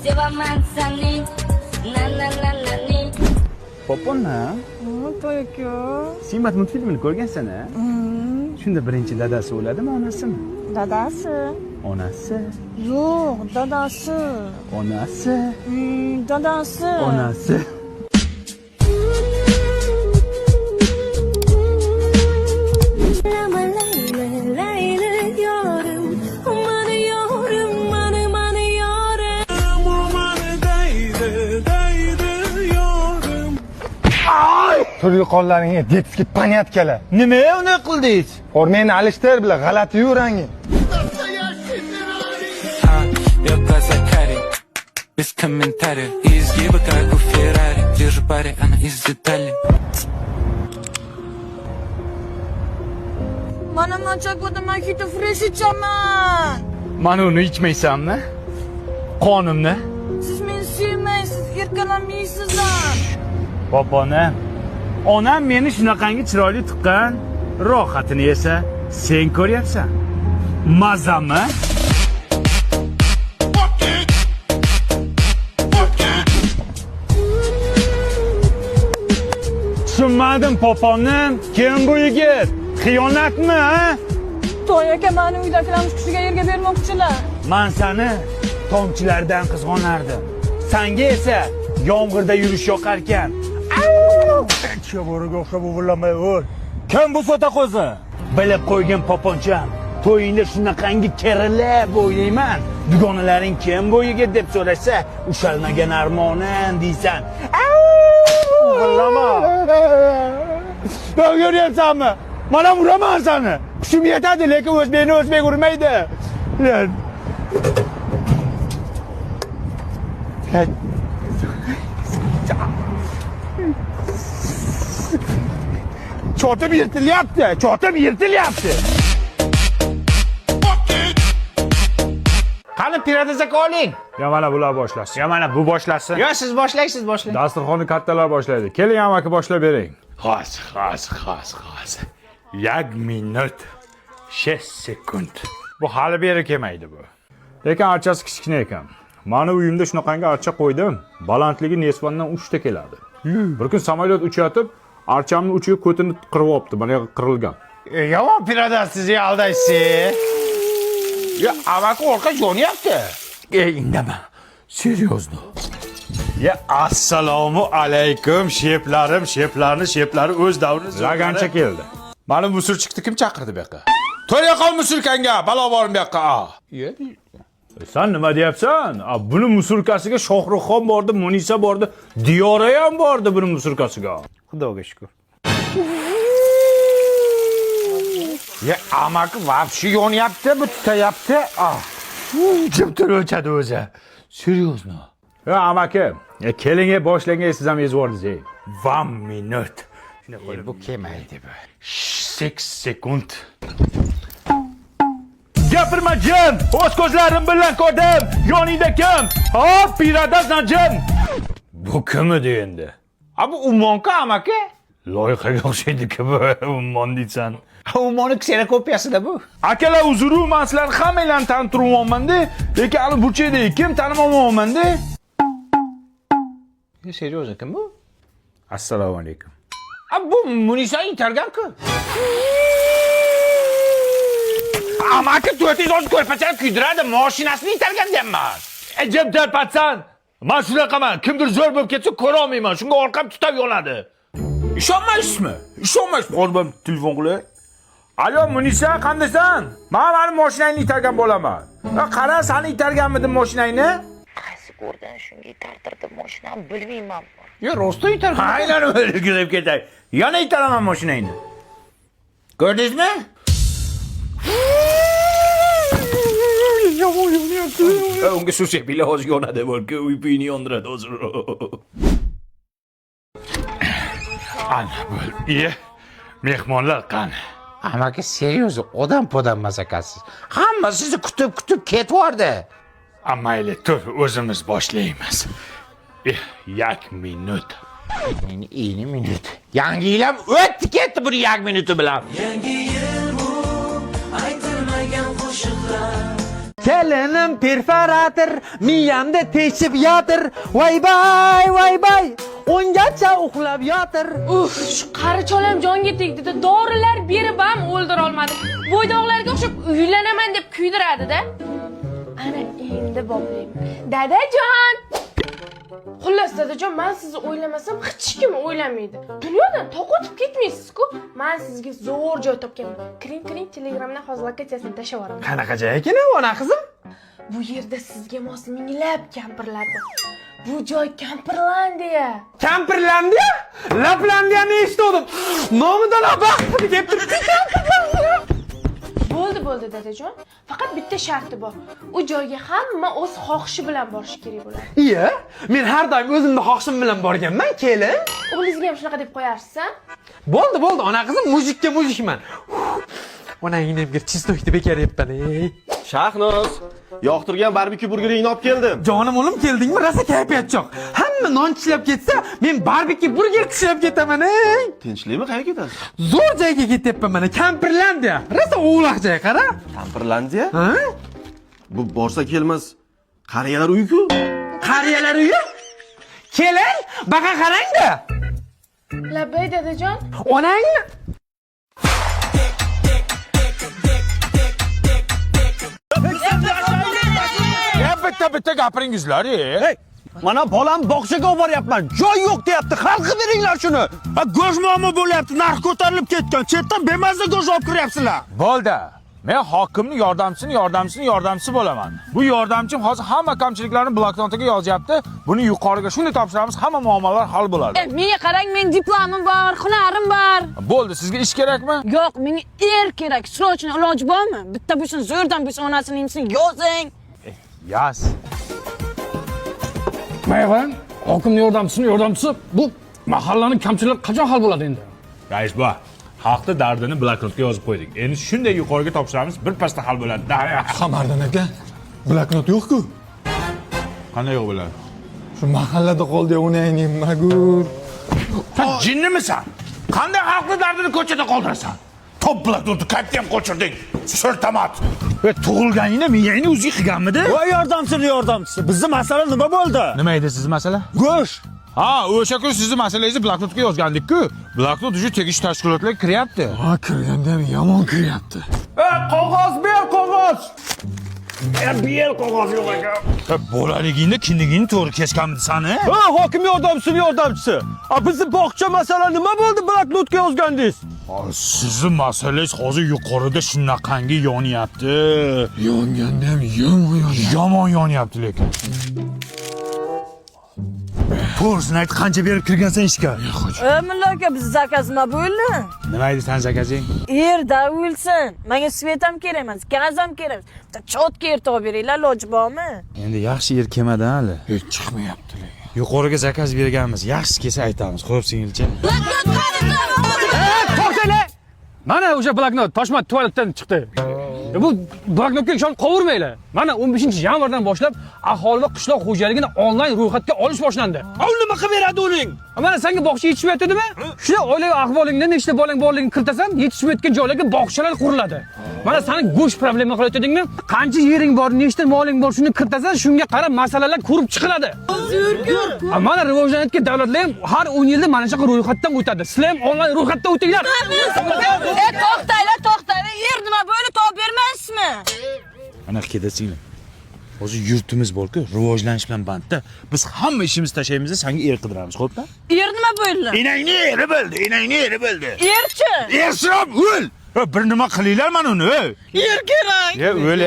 sevaman seni, na na na na ni. Poponna, To'yku. Siymat multfilmini ko'rgansan-a? Shunda birinchi dadasi o'ladimi, onasimi? Dadasi. Onasi. Yo'q, dadasi. Onasi. Dadasi. Onasi. Turli qonlaringga детский понятkalar. Nima uni qildingiz? O'rmeni alishtir bilan g'alati yurangin. Я глаза карие, без комментариев. И изгибы, как у Феррари. Держу пари, она из деталей. Mana nachakda makita fresh ichaman. Mana uni ichmaysanmi? Qonimni. Siz meni sevmaysiz, erkalanmaysiz ham. Popona, onam meni shunaqangi chiroyli tuqqan, rohatini esa sen ko'ryapsan. Mazami? Tushunmadim poponim, kim bu yigit? Xiyonatmi, ha? To'y aka meni uydagilarni kushiga yerga bermoqchilar. Men seni tomchilardan qizg'onardim. Senga esa yomg'irda yurish yoqar ekan. Chavoriga o'xshab o'g'irlamay o'l. Kim bu sota qo'zi? Bilib qo'ygin poponcham. To'yingda shunaqangi kerilib o'ylayman. Dugonalaring kim bu yigit deb so'rashsa, ushalmagan armonim deysan. O'g'irlama. O'g'iryapsanmi? Mana uraman seni. Kuchim yetadi, lekin o'zbekni o'zbek urmaydi. Çotib yirtilyapti, çotib yirtilyapti. Qani piradazak oling. Ya mana bular boshlasın. Ya mana bu boshlasın. Yo siz boshlang, siz boshlang. Dasturxonni kattalar boshlaydi. Keling amaki boshlab bering. Xos. 1 minut 6 sekund. Bu hali beri kelmaydi bu. Lekin archasi kichkina ekan. Mani uyimda shunaqangi archa qo'ydim. Balandligi nesbondan 3 ta keladi. Bir kun samolyot uchayotib, archamni uchiga ko'tini qirib olibdi. Mana qirilgan. Yomon piradaz sizni aldaysiz. Ya amaki orqa yonyapti. Indama. Серьезно. Ya assalomu alaykum sheplarni o'z davrini lagancha keldi. Mana musurchiqni kim chaqirdi bu yoqqa? To'ya qol musurkanga, balo bormi bu yoqqa? Sen nima deyapsan? Buni musurkasiga Shohruxxon bordi, Munisa bordi, Diyora ham bordi buni musurkasiga. Xudoga shukr. Ya amaki vapshi yonyapti, bu tutayapti. Kim o'chadi o'zi? Серьезно. Ya amaki, keling boshlangan siz ham ezvordingiz. 1 minut. Bu kelmaydi bu. 8 sekund. Gapirma jim, o'z ko'zlarim bilan ko'rdim. Yoningda kim? Hop, piradaz najim. Bu kim edi endi? Bu Ummonku amaki? Loyihaga o'xshaydi-ku bu, ummon deysan. Ummoni ksenokopiyasida bu. Akalar uzru, men sizlarni hammanglarni tanishtirmoqman-da, lekin hali burchakda kim tanimayapman-da. Seryoz kim bu? Assalomu alaykum. Bu Munisa intergan-ku. Amaki 410 ko'rpachani kuydiradi, mashinasini itargan deyapman. Jim tarpatsan. Men shunaqaman, kimdir zo'r bo'lib ketsa ko'ra olmayman, shunga orqam tutab yonadi. Ishonmaysizmi? Ishonmaysiz, hozir telefon qilay. Alo Munisa, qandaysan? Men mani mashinangni itargan bo'laman. Qara, seni itarganmidim mashinangni? Qaysi ko'rdan shunga itartirdim mashinani bilmayman. Yo, rosto itargan. Aynan o'zi kirib ketay. Yana itaraman mashinangni. Ko'rdingizmi? Unga shu shekilli hozir yonadi, balki uyini yondiradi hozir. Ana bo'l. Mehmonlar qani? Amaki seryoz odam podam masakasiz. Hamma sizni kutib ketvordi. Mayli, tur, o'zimiz boshlaymiz. 1 minut. Meni 2 minut. Yangi yil ham o'tdi ketdi buni 1 minuti bilan. Yangi yil bu aytilmagan qo'shiqlar, Kelinim perforator, miyamda teshib yotir. Voy bay, o'ngacha uxlab yotir. Uf, shu qari cholam jonga tegdi-da, dorilar berib ham o'ldira olmadi. Bo'ydoqlarga o'xshab uylanaman deb kuydiradi-da. Ana endi boplayman. Dadajon! Xullas dadajon, men sizni o'ylamasam hech kim o'ylamaydi. Dunyodan to'qotib ketmaysiz-ku. Men sizga zo'r joy topganman. Kiring, Telegramdan hozir lokatsiyasini tashlab yuboraman. Qanaqa joy ekan, ona qizim? Bu yerda sizga mos minglab kampirlar bor. Bu joy Kampirlandiya. Kampirlandiya? Laplandiyani eshitdim. Nomidan abaqdi deb turibdi Kampirlandiya. Bo'ldi dadajon. Faqat bitta sharti bor. U joyga hamma o'z xohishi bilan borishi kerak bo'ladi. Iya, men har doim o'zimning xohishim bilan borganman, kelin. O'g'lingizga ham shunaqa deb qo'yarsiz-a? Bo'ldi, ona qizim, mujikka mujikman. Onangni ham bir chistoyni bekar yapman, ey. Shahnoz, yoqtirgan barbekyu burgeringni olib keldim. Jonim o'lim, keldingmi? Rosa kayfiyat yo'q. Hamma non tishlab ketsa, men barbekyu burger tishlab ketaman, ey. Tinchlikmi, qayerga ketasiz? Zo'r joyga ketyapman mana, Kampirlandiya. Rosa o'g'loq joy, qara. Kampirlandiya? Ha? Bu borsa kelmas qariyalar uyi-ku. Qariyalar uyi? Kelin, baqa qarang-da. Labbay dadajon. Onangni bitta gapiringizlar, ey. Mana bolam bog'chaga olib boryapman. Joy yo'q deyapti. Xalqi beringlar shuni. Go'shmomi bo'lyapti, narx ko'tarilib ketgan. Chetdan bemazza go'sht olib kiryapsizlar. Bo'ldi. Men hokimning yordamchisi bo'laman. Bu yordamchim hozir hamma kamchiliklarni bloknotiga yozyapti. Buni yuqoriga shunday topshiramiz, hamma muammolar hal bo'ladi. Menga qarang, men diplomim bor, hunarim bor. Bo'ldi, sizga ish kerakmi? Yo'q, menga kerak. Srochni iloji bormi? Bitta bo'lsin, zo'rdan bo'lsin, onasini imsin yozing. Yaz. Mayvan, hokimning yordamchisi bu mahallaning kamchiliklari qachon hal bo'ladi endi? Rais bu xalqning dardini bloknotga yozib qo'ydik. Endi shunday yuqoriga topshiramiz, bir pasda hal bo'ladi. Qamardan aka, bloknot yo'q-ku. Qanday yo'q bo'ladi? Shu mahallada qoldi, onangni magur. Sen jinnimisan? Qanday xalqning dardini ko'chada qoldirasan? Top bloknotni qayerda ham qo'chirding? So'rtamat. Tug'ilganingda miyangni o'zing qilganmidi? Voy yordamchisi. Bizning masala nima bo'ldi? Nima edi sizning masala? Go'sht. Ha, o'sha kun sizning masalangizni bloknotga yozgandik-ku. Bloknot уже tegishli tashkilotlarga kiryapti. Ha, kirganda ham yomon kiryapti. Qog'oz ber, qog'oz. Ber qog'oz yo'q ekan. Bolaligingda kindigingni to'g'ri kesganmisan, ha? Ha, hokim yordamchisi. Bizning bog'cha masala nima bo'ldi bloknotga yozgandingiz? Sizning masalangiz hozir yuqorida shunaqangi yonyapti. Yonganda ham yomon Yonyapti lekin. To'g'risini ayt, qancha berib kirgansan ishga? Mulla aka, biz zakaz nima bo'ldi? Nima edi san zakazing? Yerda o'lsin. Menga svet ham kerak emas, gaz ham kerak. Chotka yer topib beringlar, iloji bormi? Endi yaxshi yer kelmadi hali. Hech chiqmayapti lekin. Yuqoriga zakaz berganmiz. Yaxshisi kelsa aytamiz. Xo'p, singilcha. To'xtanglar. Mana o'sha bloknot Toshmat tualetdan chiqdi. Bu bloknotga ishonib qovurmanglar. Mana 15-yanvardan boshlab aholi va qishloq xo'jaligini onlayn ro'yxatga olish boshlandi. Nima qilib beradi uning? Mana senga bog'cha yetishmayaptimi? Shuna oilaviy ahvolingda nechta bolang borligini kiritasan, yetishmayotgan joylarga bog'chalar quriladi. Mana seni go'sht problema qilayotganingni, qancha yering bor, nechta moling bor, shuni kiritasan, shunga qarab masalalar ko'rib chiqiladi. Mana rivojlanayotgan davlatlar ham har 10 yilda mana shunaqa ro'yxatdan o'tadi. Sizlar ham onlayn ro'yxatdan o'tinglar. To'xtanglar, yer nima bo'ldi, topib bermaysizmi? Ana kedasinglar. Hozir yurtimiz bor-ku, rivojlanish bilan bandda. Biz hamma ishimizni tashlaymiz, senga er qidiramiz, xo'pmi? Yer nima bo'ldi? Enangni eri bo'ldi. Erchi. Ersirob o'l. Bir nima qilinglar mana uni. Yer kerak. O'l.